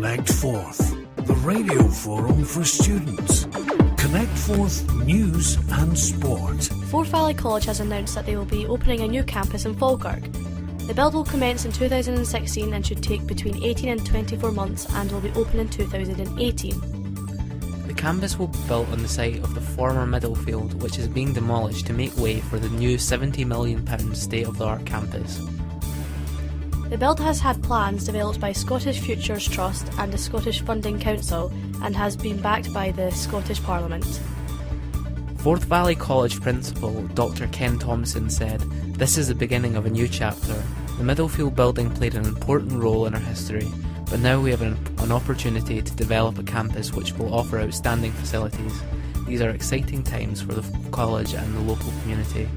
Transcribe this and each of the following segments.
Connect Forth, the radio forum for students. Connect Forth News and Sport. Forth Valley College has announced that they will be opening a new campus in Falkirk. The build will commence in 2016 and should take between 18 and 24 months and will be open in 2018. The campus will be built on the site of the former Middlefield, which is being demolished to make way for the new £70 million state-of-the-art campus. The build has had plans developed by Scottish Futures Trust and the Scottish Funding Council and has been backed by the Scottish Parliament. Forth Valley College Principal Dr Ken Thompson said, "This is the beginning of a new chapter. The Middlefield building played an important role in our history, but now we have an opportunity to develop a campus which will offer outstanding facilities. These are exciting times for the college and the local community."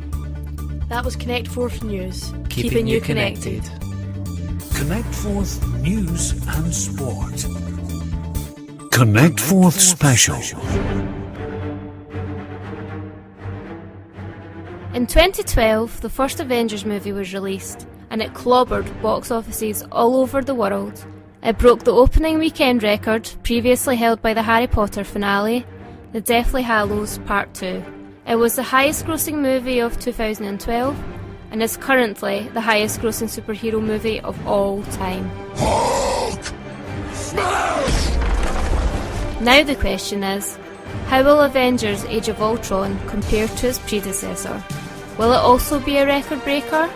That was Connect Forth News, keeping you connected. Connect Forth News and Sport. Connect Forth Special. In 2012, the first Avengers movie was released, and it clobbered box offices all over the world. It broke the opening weekend record previously held by the Harry Potter finale, The Deathly Hallows Part 2. It was the highest grossing movie of 2012, and is currently the highest grossing superhero movie of all time. Hulk! Smash! Now the question is, how will Avengers Age of Ultron compare to its predecessor? Will it also be a record breaker?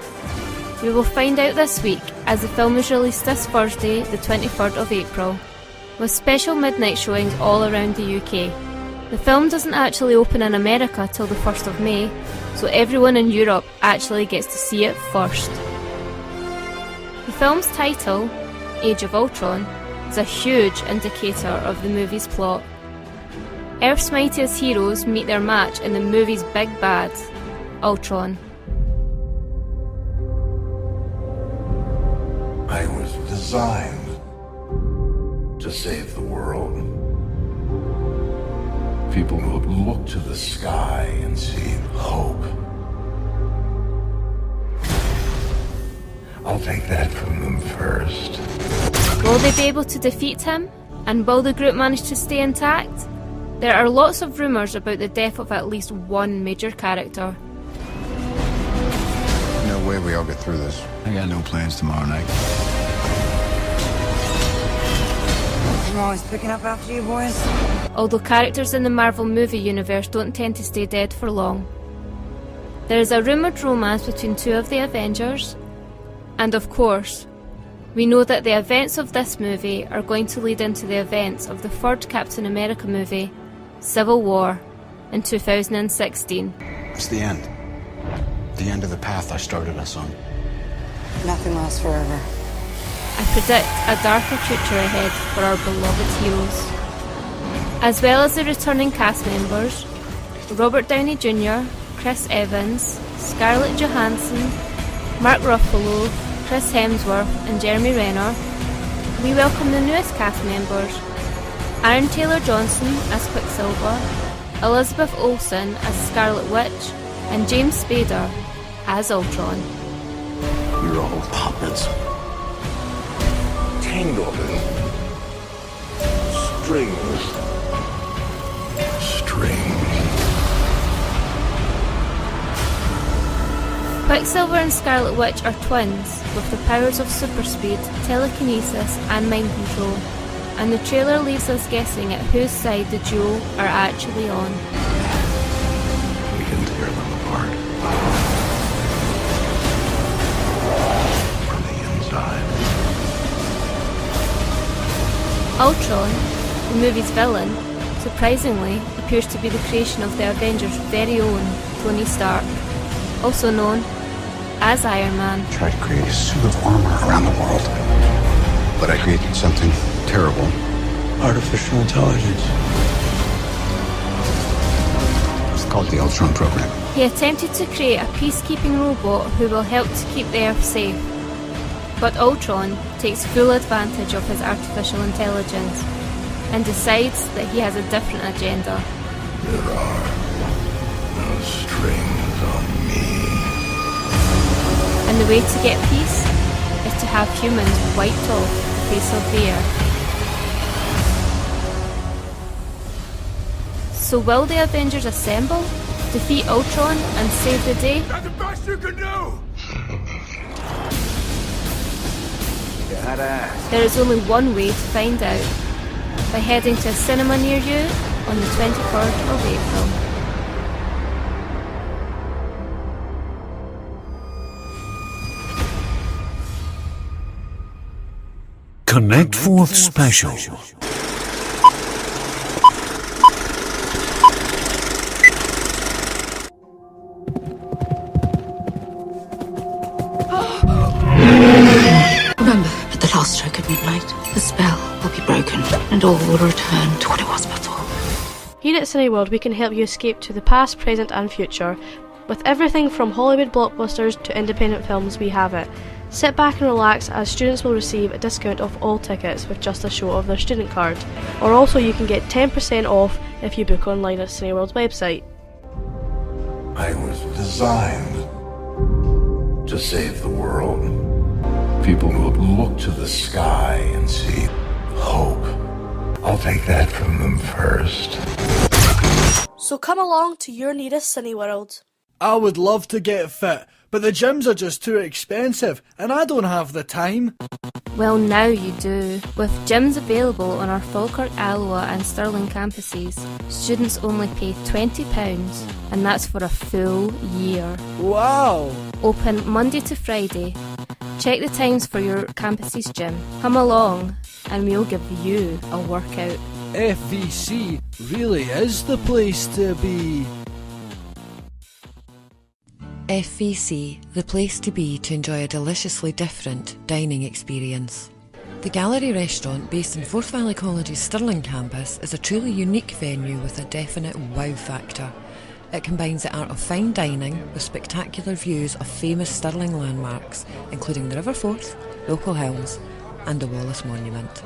We will find out this week, as the film is released this Thursday, the 23rd of April, with special midnight showings all around the UK. The film doesn't actually open in America till the 1st of May, so everyone in Europe actually gets to see it first. The film's title, Age of Ultron, is a huge indicator of the movie's plot. Earth's mightiest heroes meet their match in the movie's big bad, Ultron. I was designed to save the world. People who look to the sky and see hope. I'll take that from them first. Will they be able to defeat him? And will the group manage to stay intact? There are lots of rumours about the death of at least one major character. No way we all get through this. I got no plans tomorrow night. I'm always picking up after you boys. Although characters in the Marvel movie universe don't tend to stay dead for long. There is a rumoured romance between two of the Avengers, and of course, we know that the events of this movie are going to lead into the events of the third Captain America movie, Civil War, in 2016. It's the end. The end of the path I started us on. Nothing lasts forever. I predict a darker future ahead for our beloved heroes. As well as the returning cast members, Robert Downey Jr., Chris Evans, Scarlett Johansson, Mark Ruffalo, Chris Hemsworth and Jeremy Renner, we welcome the newest cast members, Aaron Taylor-Johnson as Quicksilver, Elizabeth Olsen as Scarlet Witch, and James Spader as Ultron. You're all puppets. Tangled in strings. Quicksilver and Scarlet Witch are twins with the powers of super speed, telekinesis and mind control, and the trailer leaves us guessing at whose side the duo are actually on. We can tear them apart. From the inside. Ultron, the movie's villain, surprisingly appears to be the creation of the Avengers' very own Tony Stark, also known as Iron Man. Tried to create a suit of armor around the world. But I created something terrible. Artificial intelligence. It's called the Ultron program. He attempted to create a peacekeeping robot who will help to keep the Earth safe. But Ultron takes full advantage of his artificial intelligence and decides that he has a different agenda. There are no strings on me. And the way to get peace is to have humans wiped off the face of the earth. So will the Avengers assemble, defeat Ultron and save the day? That's the best you can do! There is only one way to find out, by heading to a cinema near you on the 23rd of April. Connect Forth Special. Remember, at the last stroke of midnight, the spell will be broken and all will return to what it was before. Here at Cineworld, we can help you escape to the past, present and future. With everything from Hollywood blockbusters to independent films, we have it. Sit back and relax, as students will receive a discount off all tickets with just a show of their student card. Or also you can get 10% off if you book online at Cineworld's website. I was designed to save the world. People will look to the sky and see hope. I'll take that from them first. So come along to your nearest Cineworld. I would love to get fit, but the gyms are just too expensive and I don't have the time. Well, now you do. With gyms available on our Falkirk, Alloa and Stirling campuses, students only pay £20 and that's for a full year. Wow! Open Monday to Friday. Check the times for your campus's gym. Come along and we'll give you a workout. FVC really is the place to be. FVC, the place to be to enjoy a deliciously different dining experience. The Gallery restaurant, based in Forth Valley College's Stirling campus, is a truly unique venue with a definite wow factor. It combines the art of fine dining with spectacular views of famous Stirling landmarks, including the River Forth, Local Hills and the Wallace Monument.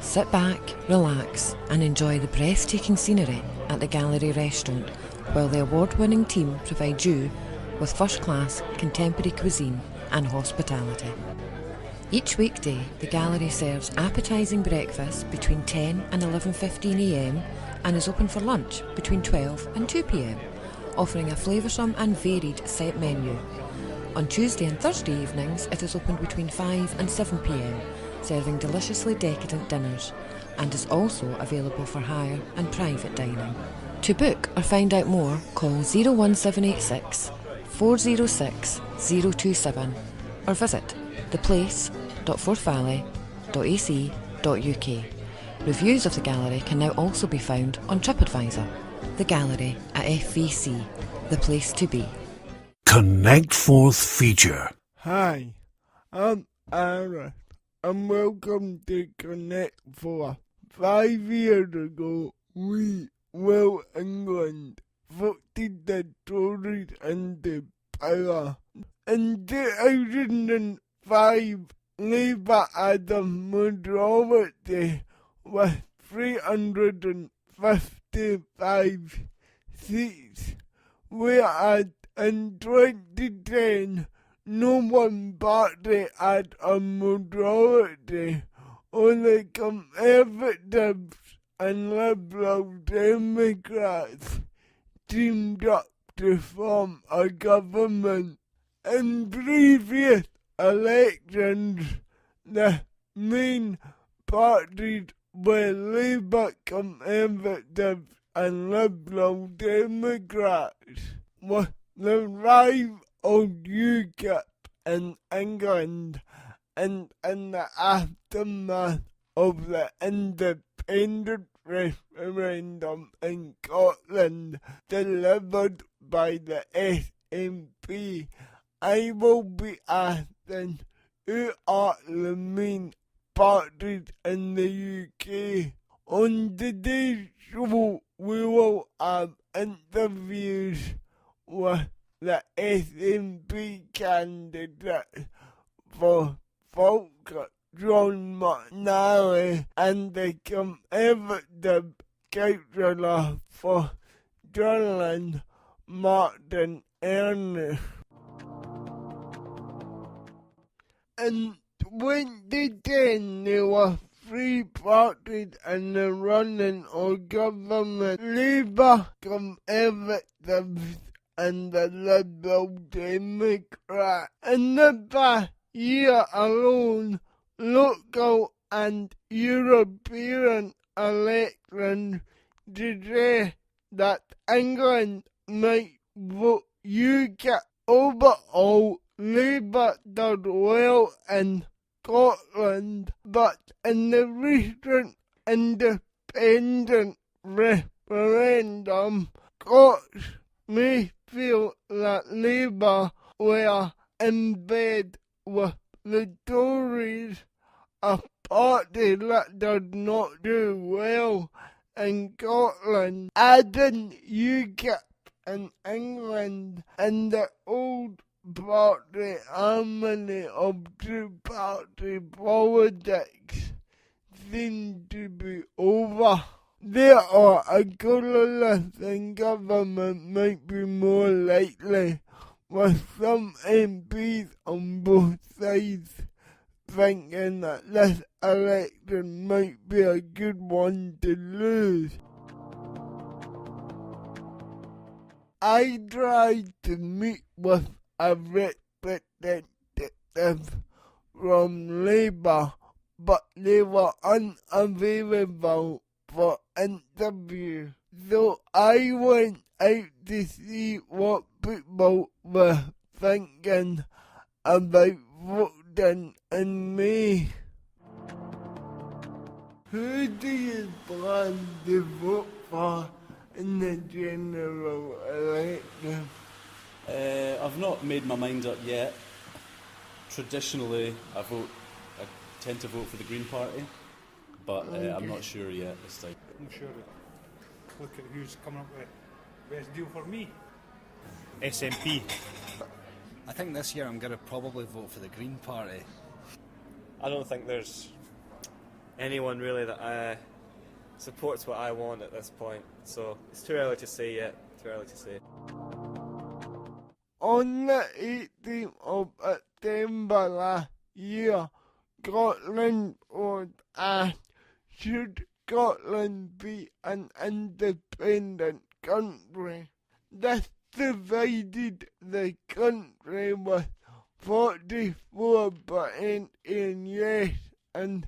Sit back, relax and enjoy the breathtaking scenery at the Gallery restaurant, while the award-winning team provide you with first-class contemporary cuisine and hospitality. Each weekday, the Gallery serves appetising breakfast between 10 and 11:15am and is open for lunch between 12 and 2pm, offering a flavoursome and varied set menu. On Tuesday and Thursday evenings, it is open between 5 and 7pm, serving deliciously decadent dinners, and is also available for hire and private dining. To book or find out more, call 01786 406 027 or visit theplace.forthvalley.ac.uk. Reviews of the Gallery can now also be found on TripAdvisor. The Gallery at FVC, the place to be. Connect Forth feature. Hi, I'm Aaron and welcome to Connect Forth. 5 years ago, we, Well England, voted the Tories into power. In 2005, Labour had a majority with 355 seats, whereas in 2010, no one party had a majority. Only Conservatives and Liberal Democrats teamed up to form a government. In previous elections, the main parties were Labour, Conservatives and Liberal Democrats. With the rise of UKIP in England and in the aftermath of the independent referendum in Scotland delivered by the SNP, I will be asking who are the main parties in the UK. On today's show, we will have interviews with the SNP candidate for Falkirk, John McNally, and the Conservative councillor for Stirling, Martin Ernest. In 2010, there were three parties in the running of government, Labour, Conservatives and the Liberal Democrat. In the past year alone, local and European elections suggest that England might vote UKIP. Overall, Labour did well in Scotland, but in the recent independent referendum, Scots may feel that Labour were in bed with the Tories, a party that did not do well in Scotland, adding UKIP in England and the old party harmony of two-party politics seem to be over. Therefore, a coalition government might be more likely, with some MPs on both sides thinking that this election might be a good one to lose. I tried to meet with a representative from Labour, but they were unavailable for interview. So I went out to see what people were thinking about voting in May. Who do you plan to vote for in the general election? I've not made my mind up yet. Traditionally, I tend to vote for the Green Party, but I'm not sure yet this time. I'm sure. Look at who's coming up with the best deal for me. SNP. I think this year I'm going to probably vote for the Green Party. I don't think there's anyone really that supports what I want at this point, so it's too early to say yet. On the 18th of September last year, Scotland was asked, should Scotland be an independent country? This divided the country with 44% in yes and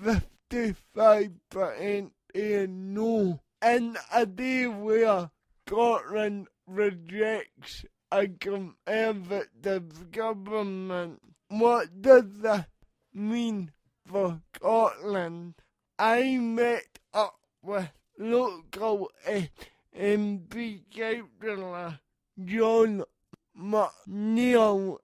55% in no. In a day where Scotland rejects a Conservative government, what does this mean for Scotland? I met up with local SNP councillor John McNeill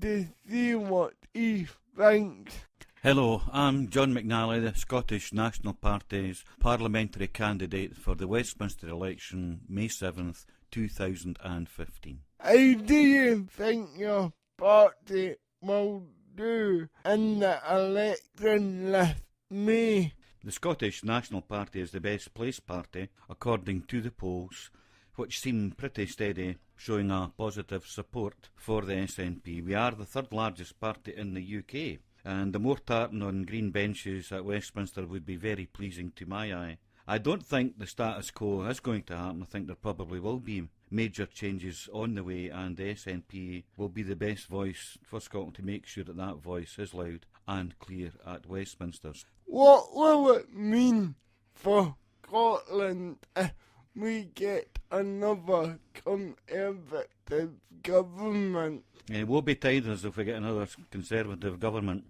to see what he thinks. Hello, I'm John McNally, the Scottish National Party's parliamentary candidate for the Westminster election, May 7th, 2015. How do you think your party will do in the election last May? The Scottish National Party is the best placed party, according to the polls, which seem pretty steady, showing a positive support for the SNP. We are the third largest party in the UK, and the more tartan on green benches at Westminster would be very pleasing to my eye. I don't think the status quo is going to happen. I think there probably will be major changes on the way, and the SNP will be the best voice for Scotland to make sure that that voice is loud and clear at Westminster. What will it mean for Scotland if we get another Conservative government? It will be tiders if we get another Conservative government.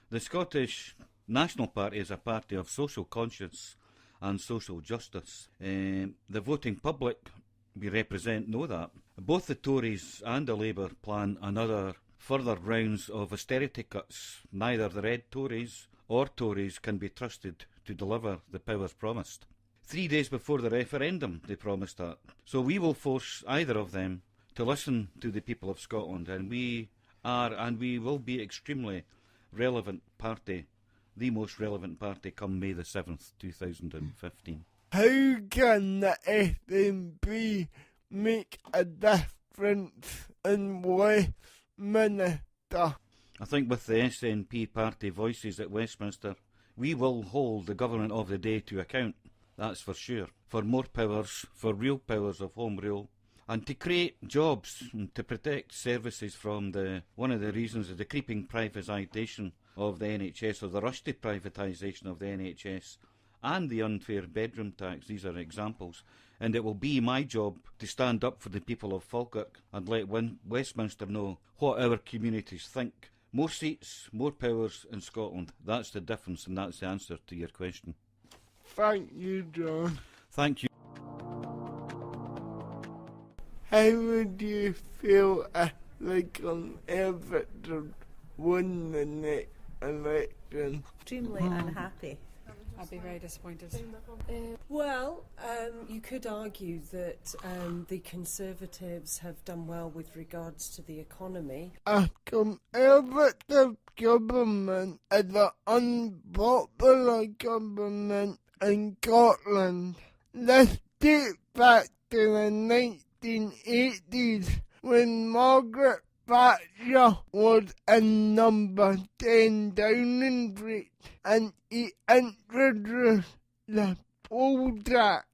The Scottish National Party is a party of social conscience and social justice. The voting public we represent know that. Both the Tories and the Labour plan another further rounds of austerity cuts. Neither the Red Tories or Tories can be trusted to deliver the powers promised. 3 days before the referendum they promised that. So we will force either of them to listen to the people of Scotland, and we are and we will be extremely relevant party, the most relevant party come May the 7th, 2015. How can the SNP make a difference in Westminster? I think with the SNP party voices at Westminster, we will hold the government of the day to account, that's for sure, for more powers, for real powers of home rule, and to create jobs and to protect services from one of the reasons is the creeping privatisation of the NHS, or the rush to privatisation of the NHS, and the unfair bedroom tax. These are examples. And it will be my job to stand up for the people of Falkirk and let Westminster know what our communities think. More seats, more powers in Scotland. That's the difference, and that's the answer to your question. Thank you, John. Thank you. How would you feel if Everton won the next election? Extremely unhappy. I'd be very disappointed. Well, you could argue that the Conservatives have done well with regards to the economy. A Conservative government is an unpopular government in Scotland. Let's get back to the 1980s when Margaret Thatcher was in number 10 Downing Street, and he introduced the poll tax,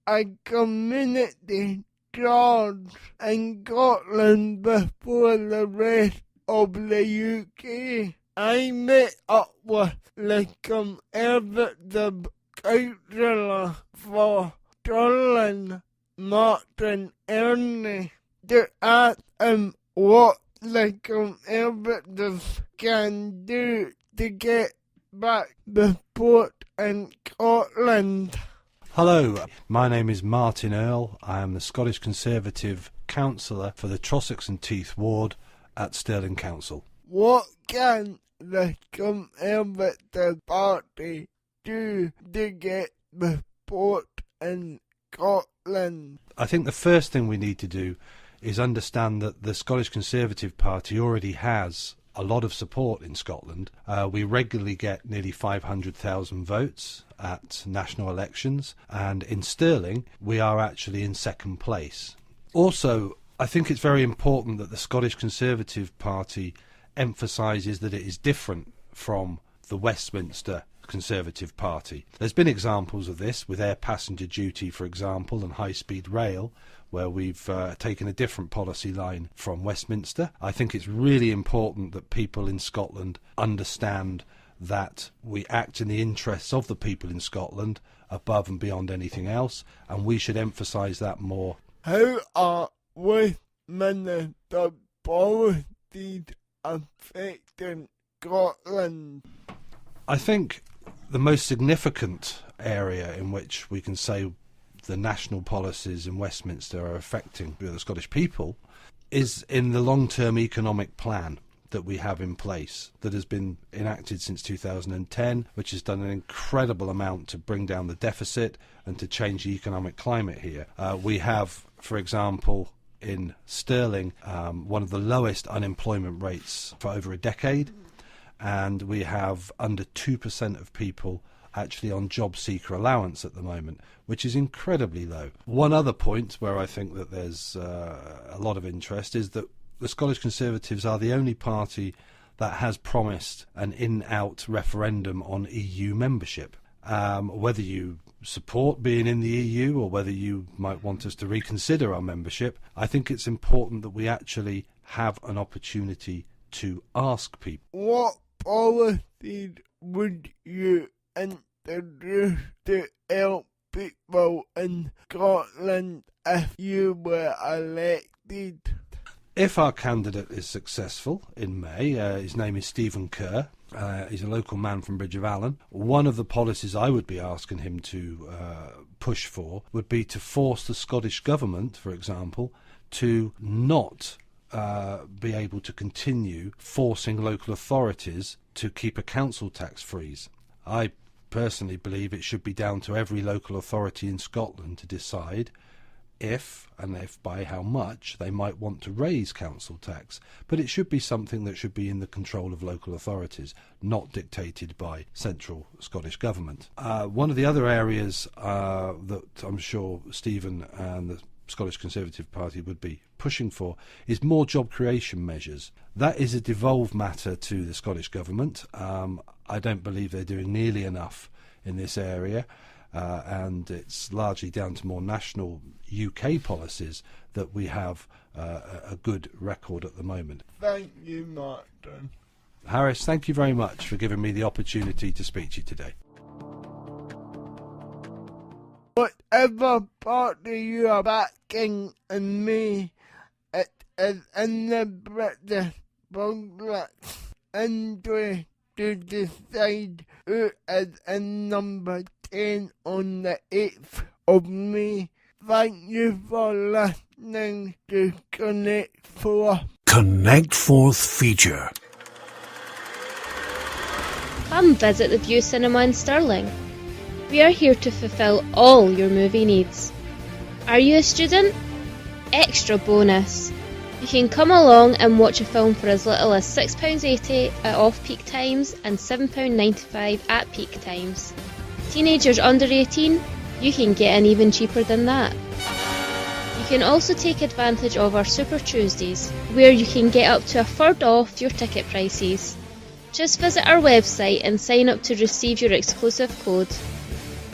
a community charge in Scotland before the rest of the UK. I met up with the Conservative councillor for Stirling, Martin Ernie, to ask him what the Conservatives can do to get back the sport in Scotland. Hello, my name is Martin Earle. I am the Scottish Conservative councillor for the Trossachs and Teeth ward at Stirling Council. What can the Conservative Party do to get the sport in Scotland? I think the first thing we need to do is understand that the Scottish Conservative Party already has a lot of support in Scotland. We regularly get nearly 500,000 votes at national elections, and in Stirling we are actually in second place. Also, I think it's very important that the Scottish Conservative Party emphasises that it is different from the Westminster Conservative Party. There's been examples of this with air passenger duty, for example, and high-speed rail, where we've taken a different policy line from Westminster. I think it's really important that people in Scotland understand that we act in the interests of the people in Scotland above and beyond anything else, and we should emphasise that more. How are Westminster policies affecting Scotland? I think the most significant area in which we can say the national policies in Westminster are affecting the Scottish people is in the long-term economic plan that we have in place, that has been enacted since 2010, which has done an incredible amount to bring down the deficit and to change the economic climate here. We have, for example, in Stirling, one of the lowest unemployment rates for over a decade, and we have under 2% of people actually on job seeker allowance at the moment, which is incredibly low. One other point where I think that there's a lot of interest is that the Scottish Conservatives are the only party that has promised an in-out referendum on EU membership. Whether you support being in the EU or whether you might want us to reconsider our membership, I think it's important that we actually have an opportunity to ask people. What policies would you introduce to help people in Scotland if you were elected? If our candidate is successful in May, his name is Stephen Kerr, he's a local man from Bridge of Allen, one of the policies I would be asking him to push for would be to force the Scottish Government, for example, to not be able to continue forcing local authorities to keep a council tax freeze. I personally believe it should be down to every local authority in Scotland to decide if, and if by how much, they might want to raise council tax. But it should be something that should be in the control of local authorities, not dictated by central Scottish Government. One of the other areas that I'm sure Stephen and the Scottish Conservative Party would be pushing for is more job creation measures. That is a devolved matter to the Scottish Government. I don't believe they're doing nearly enough in this area, and it's largely down to more national UK policies that we have a good record at the moment. Thank you, Martin. Harris, thank you very much for giving me the opportunity to speak to you today. Whatever party you are backing in me, it is in the British public's interest to decide who is in number 10 on the 8th of May. Thank you for listening to Connect Forth. Connect Forth feature. Come visit the View Cinema in Stirling. We are here to fulfil all your movie needs. Are you a student? Extra bonus. You can come along and watch a film for as little as £6.80 at off-peak times and £7.95 at peak times. Teenagers under 18? You can get in even cheaper than that. You can also take advantage of our Super Tuesdays, where you can get up to a third off your ticket prices. Just visit our website and sign up to receive your exclusive code.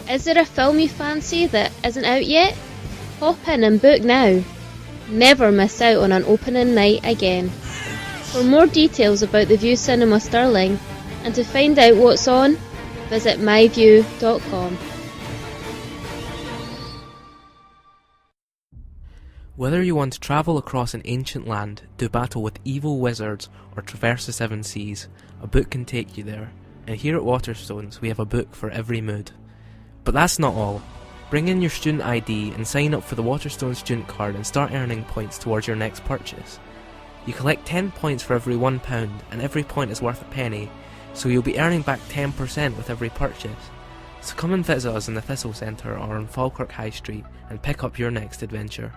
Is there a film you fancy that isn't out yet? Hop in and book now. Never miss out on an opening night again. For more details about the View Cinema Stirling and to find out what's on, visit myview.com. Whether you want to travel across an ancient land, do battle with evil wizards, or traverse the seven seas, a book can take you there. And here at Waterstones, we have a book for every mood. But that's not all. Bring in your student ID and sign up for the Waterstones student card and start earning points towards your next purchase. You collect 10 points for every £1, and every point is worth a penny, so you'll be earning back 10% with every purchase. So come and visit us in the Thistle Centre or on Falkirk High Street and pick up your next adventure.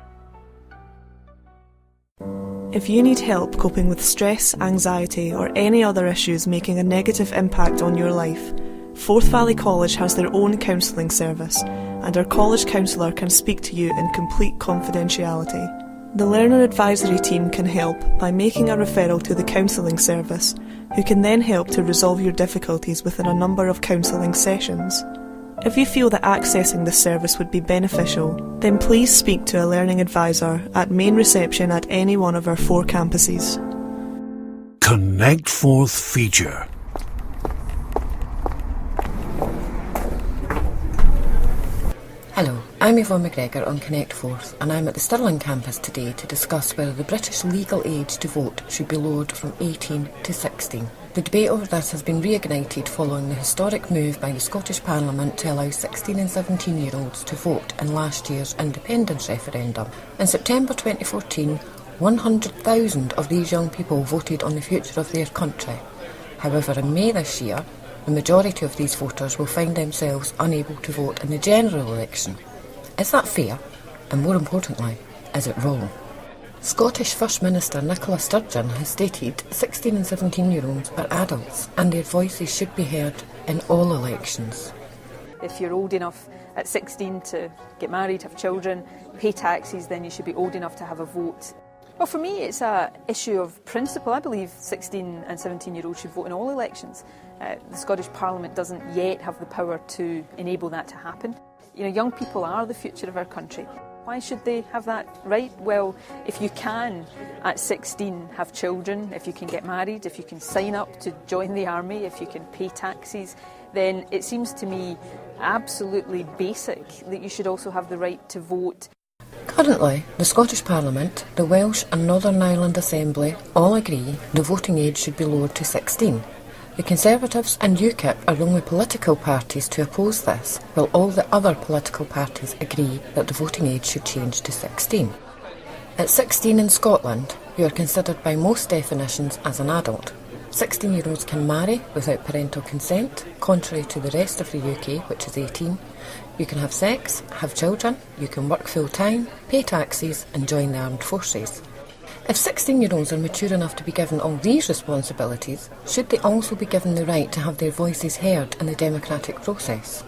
If you need help coping with stress, anxiety, or any other issues making a negative impact on your life, Forth Valley College has their own counselling service, and our college counsellor can speak to you in complete confidentiality. The learner advisory team can help by making a referral to the counselling service, who can then help to resolve your difficulties within a number of counselling sessions. If you feel that accessing this service would be beneficial, then please speak to a learning advisor at main reception at any one of our 4 campuses. Connect Forth feature. Hello, I'm Yvonne McGregor on Connect Forth, and I'm at the Stirling campus today to discuss whether the British legal age to vote should be lowered from 18 to 16. The debate over this has been reignited following the historic move by the Scottish Parliament to allow 16 and 17-year-olds to vote in last year's independence referendum. In September 2014, 100,000 of these young people voted on the future of their country. However, in May this year, the majority of these voters will find themselves unable to vote in the general election. Is that fair? And more importantly, is it wrong? Scottish First Minister Nicola Sturgeon has stated 16 and 17-year-olds are adults and their voices should be heard in all elections. If you're old enough at 16 to get married, have children, pay taxes, then you should be old enough to have a vote. Well, for me, it's an issue of principle. I believe 16 and 17-year-olds should vote in all elections. The Scottish Parliament doesn't yet have the power to enable that to happen. You know, young people are the future of our country. Why should they have that right? Well, if you can, at 16, have children, if you can get married, if you can sign up to join the army, if you can pay taxes, then it seems to me absolutely basic that you should also have the right to vote. Currently, the Scottish Parliament, the Welsh and Northern Ireland Assembly all agree the voting age should be lowered to 16. The Conservatives and UKIP are the only political parties to oppose this, while all the other political parties agree that the voting age should change to 16. At 16 in Scotland, you are considered by most definitions as an adult. 16-year-olds can marry without parental consent, contrary to the rest of the UK, which is 18. You can have sex, have children, you can work full-time, pay taxes and join the armed forces. If 16-year-olds are mature enough to be given all these responsibilities, should they also be given the right to have their voices heard in the democratic process?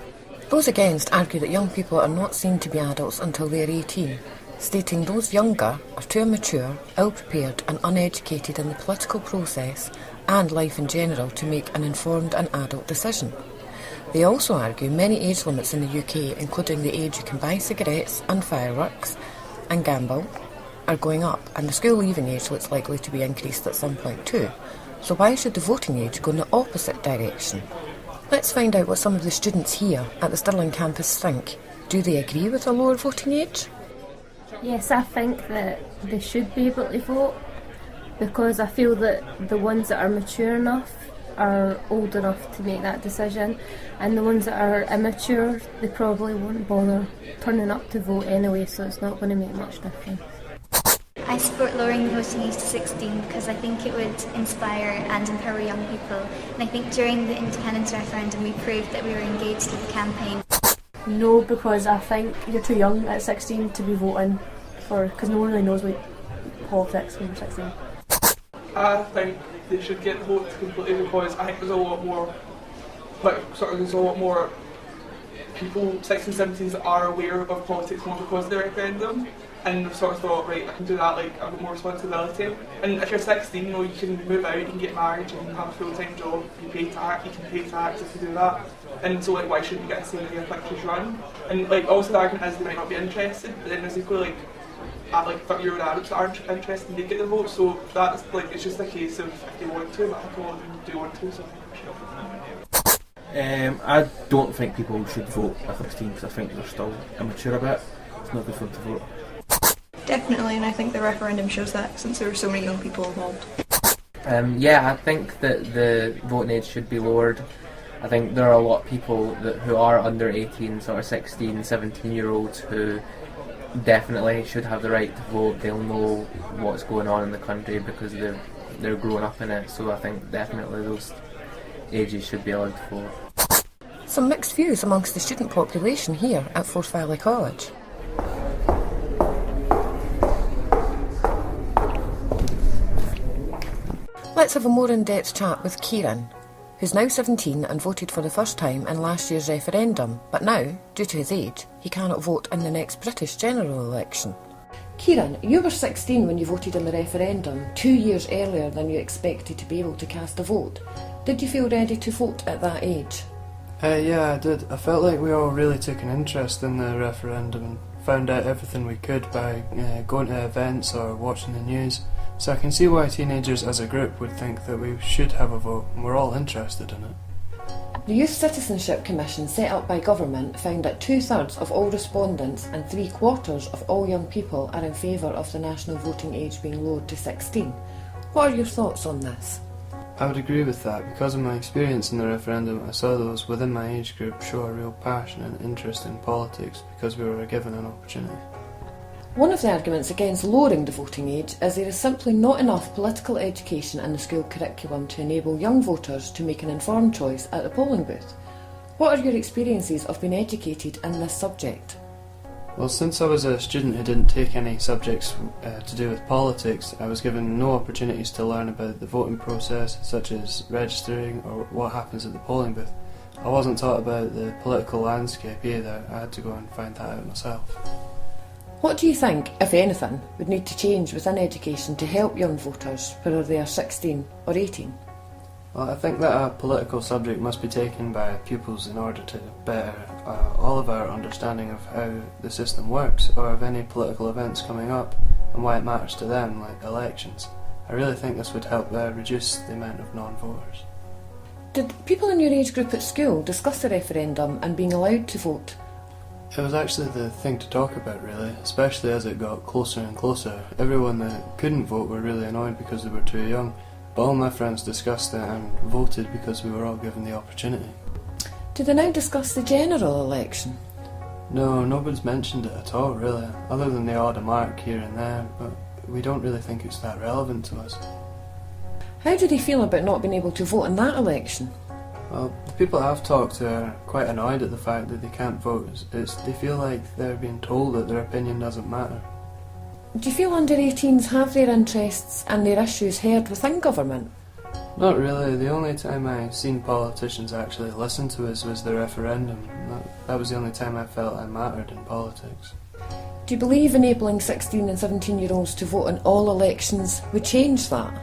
Those against argue that young people are not seen to be adults until they are 18, stating those younger are too immature, ill-prepared and uneducated in the political process and life in general to make an informed and adult decision. They also argue many age limits in the UK, including the age you can buy cigarettes and fireworks and gamble, are going up, and the school leaving age looks likely to be increased at some point too. So why should the voting age go in the opposite direction? Let's find out what some of the students here at the Stirling campus think. Do they agree with a lower voting age? Yes, I think that they should be able to vote, because I feel that the ones that are mature enough are old enough to make that decision, and the ones that are immature, they probably won't bother turning up to vote anyway, so it's not going to make much difference. I support lowering the voting age to 16 because I think it would inspire and empower young people, and I think during the independence referendum we proved that we were engaged with the campaign. No, because I think you're too young at 16 to be voting for, because no one really knows what politics when you're 16. I think they should get the vote completely, because I think there's a lot more, there's a lot more people, 16, 17s, that are aware of politics more because of the referendum, and they've sort of thought, right, I can do that, like, I've got more responsibility. And if you're 16, you know, you can move out, you can get married, you can have a full-time job, you can pay tax if you do that. And so, like, why shouldn't you get a say in your country's run? And, like, also the argument is they might not be interested, but then there's equally, like 30-year-old adults that aren't interested and they get the vote, so that's, like, it's just a case of if they want to, but I think a lot of them do want to, so I don't think people should vote at 16 because I think they're still immature a bit. It's not good for them to vote. Definitely, and I think the referendum shows that, since there were so many young people involved. Yeah, I think that the voting age should be lowered. I think there are a lot of people who are under 18, sort of 16, 17-year-olds who definitely should have the right to vote. They'll know what's going on in the country because they're growing up in it, so I think definitely those ages should be allowed to vote. Some mixed views amongst the student population here at Forth Valley College. Let's have a more in-depth chat with Kieran, who's now 17 and voted for the first time in last year's referendum, but now, due to his age, he cannot vote in the next British general election. Kieran, you were 16 when you voted in the referendum, 2 years earlier than you expected to be able to cast a vote. Did you feel ready to vote at that age? Yeah, I did. I felt like we all really took an interest in the referendum and found out everything we could by going to events or watching the news. So I can see why teenagers as a group would think that we should have a vote, and we're all interested in it. The Youth Citizenship Commission set up by government found that 2/3 of all respondents and 3/4 of all young people are in favour of the national voting age being lowered to 16. What are your thoughts on this? I would agree with that. Because of my experience in the referendum, I saw those within my age group show a real passion and interest in politics because we were given an opportunity. One of the arguments against lowering the voting age is there is simply not enough political education in the school curriculum to enable young voters to make an informed choice at the polling booth. What are your experiences of being educated in this subject? Well, since I was a student who didn't take any subjects to do with politics, I was given no opportunities to learn about the voting process, such as registering or what happens at the polling booth. I wasn't taught about the political landscape either. I had to go and find that out myself. What do you think, if anything, would need to change within education to help young voters, whether they are 16 or 18? Well, I think that a political subject must be taken by pupils in order to better all of our understanding of how the system works, or of any political events coming up and why it matters to them, like elections. I really think this would help reduce the amount of non-voters. Did people in your age group at school discuss the referendum and being allowed to vote? It was actually the thing to talk about, really, especially as it got closer and closer. Everyone that couldn't vote were really annoyed because they were too young, but all my friends discussed it and voted because we were all given the opportunity. Do they now discuss the general election? No, nobody's mentioned it at all, really, other than the odd remark here and there, but we don't really think it's that relevant to us. How do they feel about not being able to vote in that election? Well, the people I've talked to are quite annoyed at the fact that they can't vote. They feel like they're being told that their opinion doesn't matter. Do you feel under 18s have their interests and their issues heard within government? Not really. The only time I've seen politicians actually listen to us was the referendum. That was the only time I felt I mattered in politics. Do you believe enabling 16 and 17-year-olds to vote in all elections would change that?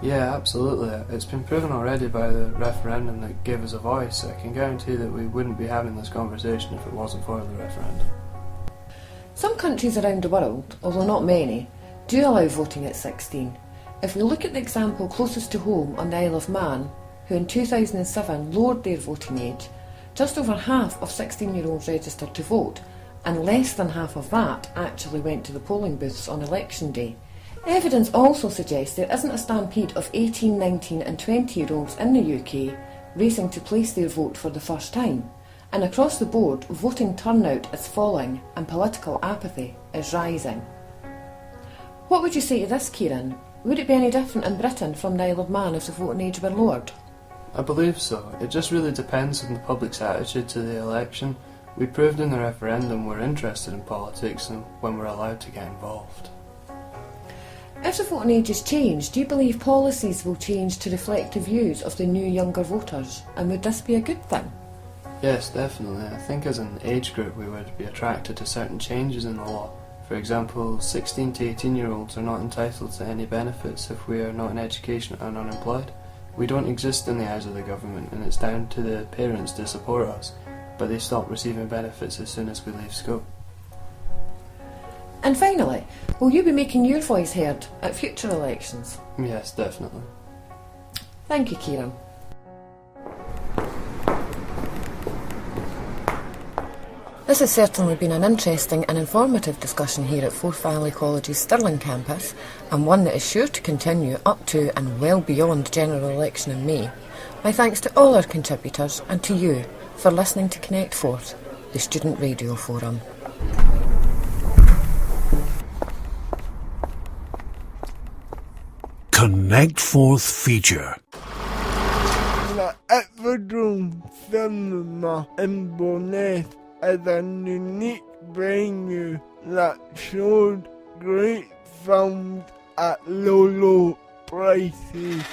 Yeah, absolutely. It's been proven already by the referendum that gave us a voice. I can guarantee that we wouldn't be having this conversation if it wasn't for the referendum. Some countries around the world, although not many, do allow voting at 16. If we look at the example closest to home on the Isle of Man, who in 2007 lowered their voting age, just over half of 16-year-olds registered to vote, and less than half of that actually went to the polling booths on election day. Evidence also suggests there isn't a stampede of 18, 19 and 20-year-olds in the UK racing to place their vote for the first time, and across the board voting turnout is falling and political apathy is rising. What would you say to this, Kieran? Would it be any different in Britain from the Isle of Man if the voting age were lowered? I believe so. It just really depends on the public's attitude to the election. We proved in the referendum we're interested in politics and when we're allowed to get involved. If the voting age is changed, do you believe policies will change to reflect the views of the new younger voters? And would this be a good thing? Yes, definitely. I think as an age group we would be attracted to certain changes in the law. For example, 16 to 18-year-olds are not entitled to any benefits if we are not in education and unemployed. We don't exist in the eyes of the government and it's down to the parents to support us, but they stop receiving benefits as soon as we leave school. And finally, will you be making your voice heard at future elections? Yes, definitely. Thank you, Kieran. This has certainly been an interesting and informative discussion here at Forth Valley College's Stirling campus, and one that is sure to continue up to and well beyond the general election in May. My thanks to all our contributors and to you for listening to Connect Forth, the Student Radio Forum. Connect Forth feature. The Hippodrome Cinema in Bowness is a unique venue that showed great films at low prices.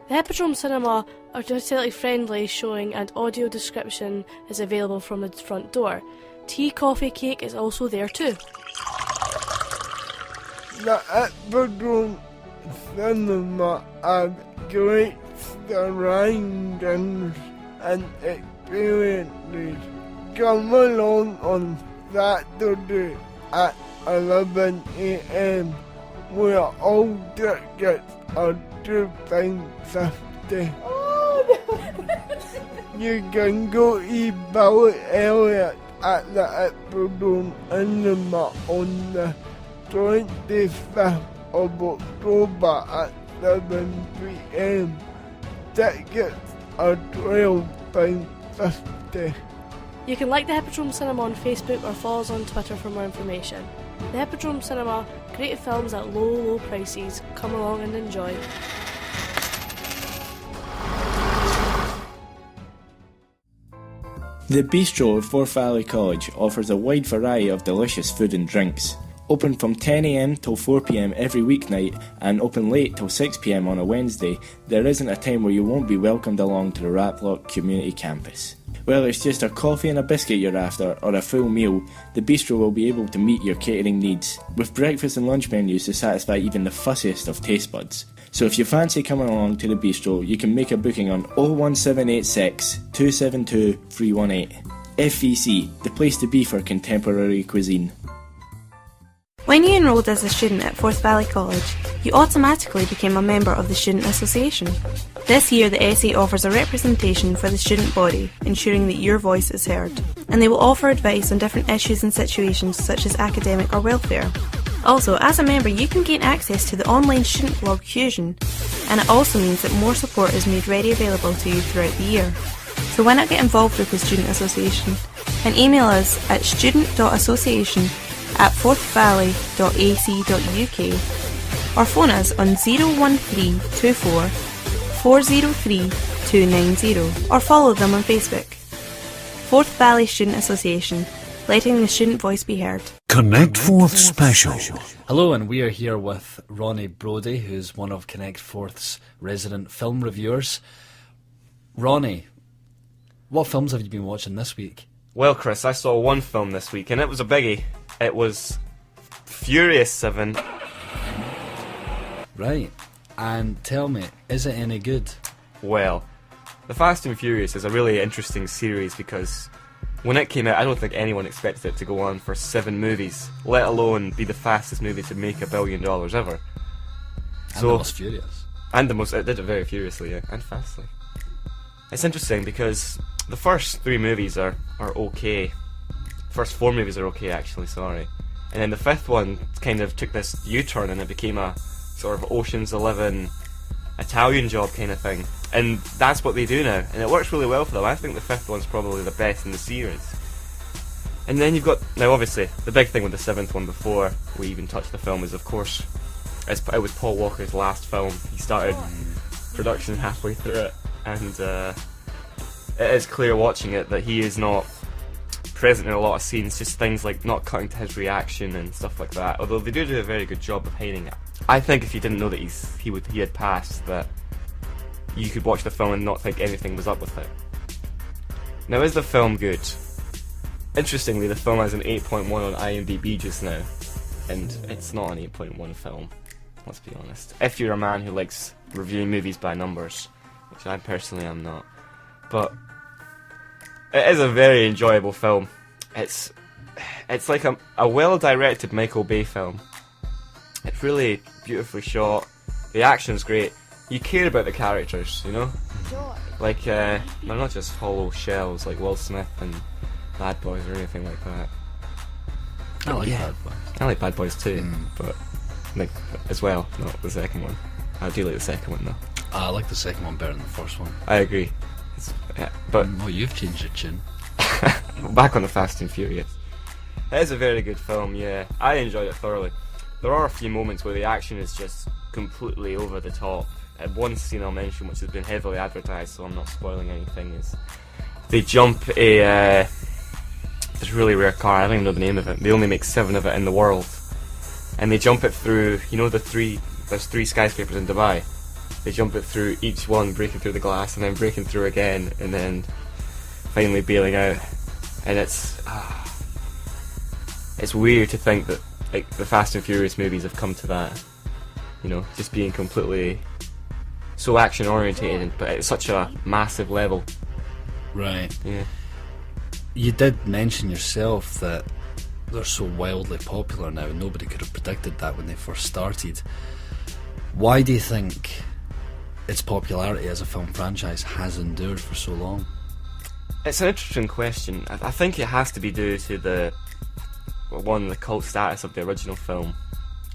The Hippodrome Cinema are disability friendly, showing and audio description is available from the front door. Tea, coffee, cake is also there too. The Hippodrome Cinema has great surroundings and experiences. Come along on Saturday at 11 AM, where all tickets are £2.50. You can go to Bill Elliott at the Hippodrome Cinema on the 25th of October at 7 PM. Tickets are £12.50. You can like the Hippodrome Cinema on Facebook or follow us on Twitter for more information. The Hippodrome Cinema, great films at low prices. Come along and enjoy. The Bistro of Forth Valley College offers a wide variety of delicious food and drinks. Open from 10 AM till 4 PM every weeknight and open late till 6 PM on a Wednesday, there isn't a time where you won't be welcomed along to the Raploch Community Campus. Whether it's just a coffee and a biscuit you're after or a full meal, the Bistro will be able to meet your catering needs, with breakfast and lunch menus to satisfy even the fussiest of taste buds. So if you fancy coming along to the Bistro, you can make a booking on 01786 272 318. FVC, the place to be for contemporary cuisine. When you enrolled as a student at Forth Valley College, you automatically became a member of the Student Association. This year the SA offers a representation for the student body, ensuring that your voice is heard. And they will offer advice on different issues and situations such as academic or welfare. Also, as a member you can gain access to the online student blog Fusion, and it also means that more support is made ready available to you throughout the year. So why not get involved with the Student Association? And email us at student.association@forthvalley.ac.uk or phone us on 01324 403 290 or follow them on Facebook. Forth Valley Student Association, letting the student voice be heard. Connect Forth Special. Hello, and we are here with Ronnie Brodie, who's one of Connect Forth's resident film reviewers. Ronnie, what films have you been watching this week? Well, Chris, I saw one film this week, and it was a biggie. It was Furious 7, Right. And tell me, is it any good? Well, The Fast and Furious is a really interesting series because when it came out, I don't think anyone expected it to go on for 7 movies, let alone be the fastest movie to make $1 billion ever. And the most furious. It did it very furiously, yeah, and fastly. It's interesting because the first 3 movies are okay. First 4 movies are okay, actually, sorry. And then the 5th one kind of took this U-turn and it became a sort of Ocean's 11 Italian Job kind of thing. And that's what they do now, and it works really well for them. I think the 5th one's probably the best in the series. And then you've got, now obviously, the big thing with the 7th one before we even touched the film is, of course, it was Paul Walker's last film. He started production halfway through it, and it is clear watching it that he is not present in a lot of scenes, just things like not cutting to his reaction and stuff like that, although they do a very good job of hiding it. I think if you didn't know that he had passed, that you could watch the film and not think anything was up with it. Now, is the film good? Interestingly, the film has an 8.1 on IMDb just now, and it's not an 8.1 film, let's be honest. If you're a man who likes reviewing movies by numbers, which I personally am not. But it is a very enjoyable film. It's like a well-directed Michael Bay film. It's really beautifully shot. The action's great. You care about the characters, you know? Like, they're not just hollow shells like Will Smith and Bad Boys or anything like that. I like Bad Boys. I like Bad Boys too, but like as well, not the second one. I do like the second one though. I like the second one better than the first one. I agree. But you've changed your tune. Back on the Fast and Furious. It is a very good film, yeah. I enjoyed it thoroughly. There are a few moments where the action is just completely over the top. One scene I'll mention, which has been heavily advertised, so I'm not spoiling anything, is they jump this really rare car. I don't even know the name of it. They only make 7 of it in the world, and they jump it through. You know, there's 3 skyscrapers in Dubai. They jump it through each one, breaking through the glass, and then breaking through again, and then finally bailing out. And it's weird to think that like the Fast and Furious movies have come to that. You know, just being completely so action orientated, but at such a massive level. Right. Yeah. You did mention yourself that they're so wildly popular now. Nobody could have predicted that when they first started. Why do you think its popularity as a film franchise has endured for so long? It's an interesting question. I think it has to be due to the cult status of the original film,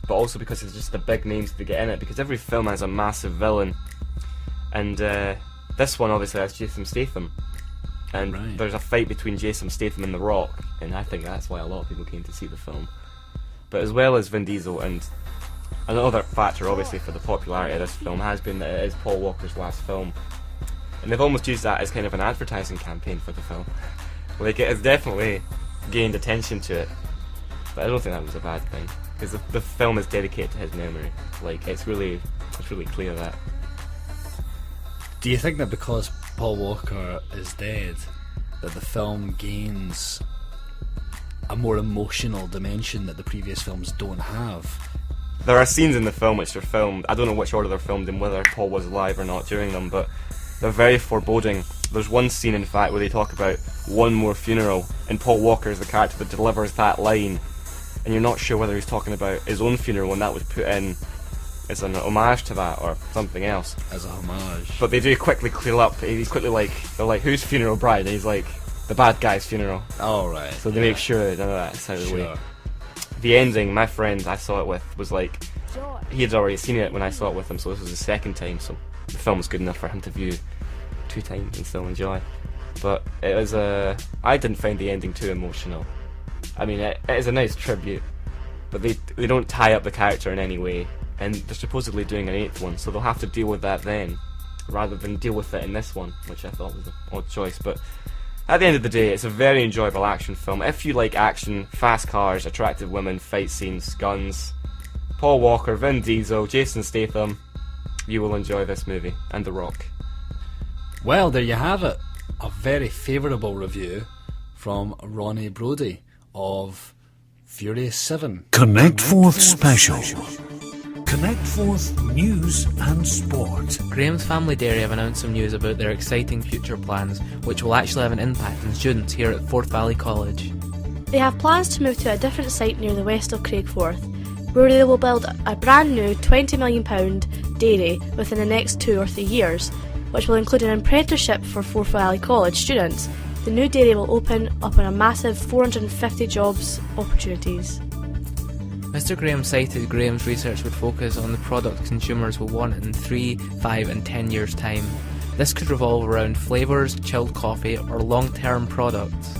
but also because it's just the big names to get in it, because every film has a massive villain, and this one obviously has Jason Statham, and there's a fight between Jason Statham and The Rock, and I think that's why a lot of people came to see the film. But as well as Vin Diesel, and another factor obviously for the popularity of this film has been that it is Paul Walker's last film, and they've almost used that as kind of an advertising campaign for the film. Like, it has definitely gained attention to it, but I don't think that was a bad thing, because the film is dedicated to his memory. Like, it's really clear that. Do you think that because Paul Walker is dead, that the film gains a more emotional dimension that the previous films don't have? There are scenes in the film which are filmed, I don't know which order they're filmed and whether Paul was alive or not during them, but they're very foreboding. There's one scene, in fact, where they talk about one more funeral, and Paul Walker is the character that delivers that line, and you're not sure whether he's talking about his own funeral and that was put in as an homage to that or something else. As a homage. But they do quickly clear up. He's quickly like, they're like, whose funeral, bride? And he's like, the bad guy's funeral. Oh, right. So they make sure none of that's out of the way. The ending, my friend I saw it with was like, he had already seen it when I saw it with him, so this was his second time, so the film was good enough for him to view 2 times and still enjoy. But it was I didn't find the ending too emotional. I mean, it is a nice tribute, but they don't tie up the character in any way, and they're supposedly doing an 8th one, so they'll have to deal with that then, rather than deal with it in this one, which I thought was an odd choice. But at the end of the day, it's a very enjoyable action film. If you like action, fast cars, attractive women, fight scenes, guns, Paul Walker, Vin Diesel, Jason Statham, you will enjoy this movie, and The Rock. Well, there you have it. A very favourable review from Ronnie Brody of Furious 7. Connect Forth Special. Connect Forth News and Sport. Graham's Family Dairy have announced some news about their exciting future plans, which will actually have an impact on students here at Forth Valley College. They have plans to move to a different site near the west of Craigforth, where they will build a brand new £20 million dairy within the next 2 or 3 years, which will include an apprenticeship for Forth Valley College students. The new dairy will open up on a massive 450 jobs opportunities. Mr. Graham cited Graham's research would focus on the product consumers will want in 3, 5 and 10 years' time. This could revolve around flavours, chilled coffee or long-term products.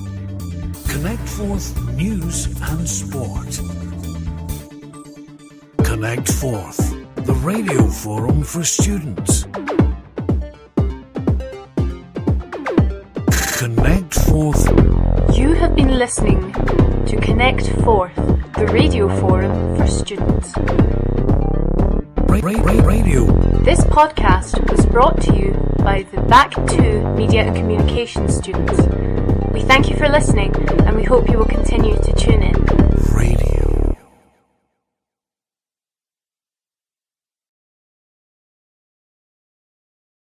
Connect Forth News and Sport. Connect Forth, the radio forum for students. Connect Forth. You have been listening to Connect Forth, the radio forum for students. Radio. This podcast was brought to you by the Back 2 Media and Communications students. We thank you for listening and we hope you will continue to tune in.